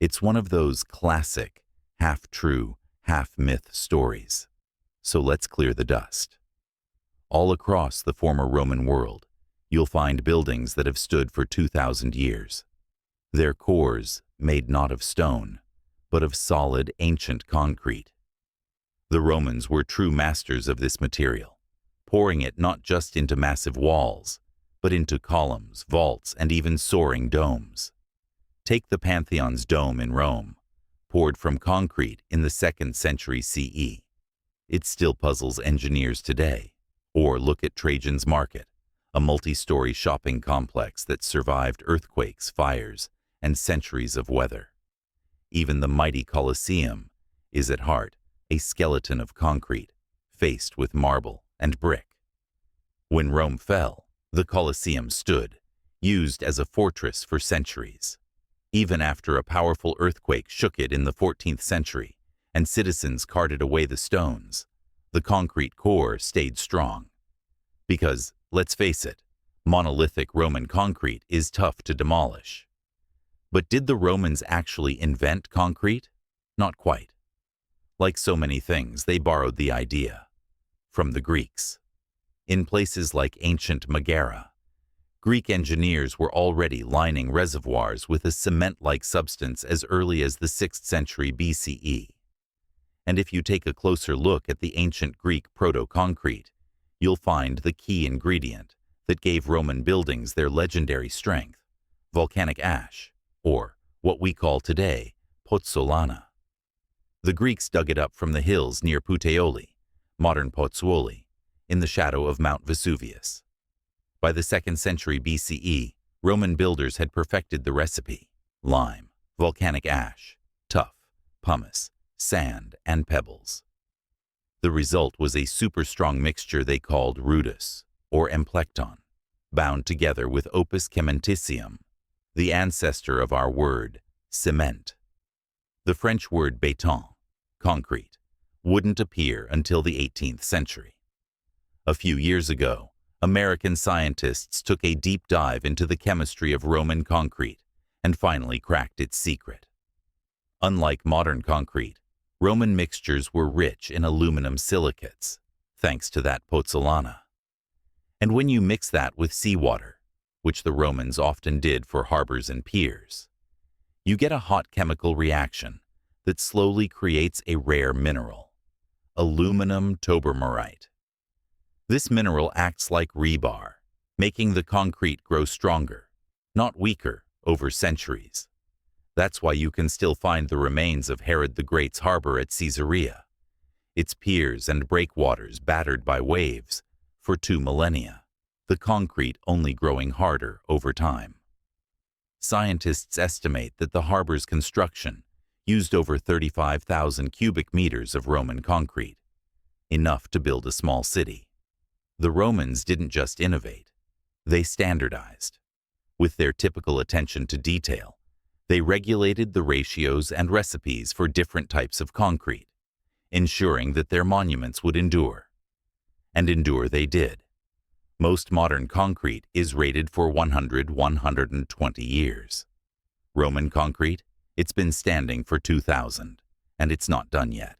It's one of those classic, half-true, half-myth stories. So let's clear the dust. All across the former Roman world, you'll find buildings that have stood for 2,000 years. Their cores made not of stone, but of solid, ancient concrete. The Romans were true masters of this material, pouring it not just into massive walls, but into columns, vaults, and even soaring domes. Take the Pantheon's dome in Rome, poured from concrete in the 2nd century CE. It still puzzles engineers today. Or look at Trajan's Market, a multi-story shopping complex that survived earthquakes, fires, and centuries of weather. Even the mighty Colosseum is at heart a skeleton of concrete, faced with marble and brick. When Rome fell, the Colosseum stood, used as a fortress for centuries. Even after a powerful earthquake shook it in the 14th century, and citizens carted away the stones, the concrete core stayed strong. Because, let's face it, monolithic Roman concrete is tough to demolish. But did the Romans actually invent concrete? Not quite. Like so many things, they borrowed the idea from the Greeks. In places like ancient Megara, Greek engineers were already lining reservoirs with a cement-like substance as early as the 6th century BCE. And if you take a closer look at the ancient Greek proto-concrete, you'll find the key ingredient that gave Roman buildings their legendary strength: volcanic ash, or what we call today pozzolana. The Greeks dug it up from the hills near Puteoli, modern Pozzuoli, in the shadow of Mount Vesuvius. By the 2nd century BCE, Roman builders had perfected the recipe: lime, volcanic ash, tuff, pumice, sand, and pebbles. The result was a super-strong mixture they called rudus, or emplekton, bound together with opus caementicium, the ancestor of our word cement. The French word béton, concrete, wouldn't appear until the 18th century. A few years ago, American scientists took a deep dive into the chemistry of Roman concrete and finally cracked its secret. Unlike modern concrete, Roman mixtures were rich in aluminum silicates, thanks to that pozzolana. And when you mix that with seawater, which the Romans often did for harbors and piers, you get a hot chemical reaction that slowly creates a rare mineral: aluminum tobermorite. This mineral acts like rebar, making the concrete grow stronger, not weaker, over centuries. That's why you can still find the remains of Herod the Great's harbor at Caesarea, its piers and breakwaters battered by waves for 2 millennia, the concrete only growing harder over time. Scientists estimate that the harbor's construction used over 35,000 cubic meters of Roman concrete, enough to build a small city. The Romans didn't just innovate, they standardized. With their typical attention to detail, they regulated the ratios and recipes for different types of concrete, ensuring that their monuments would endure. And endure they did. Most modern concrete is rated for 100–120 years. Roman concrete, it's been standing for 2,000, and it's not done yet.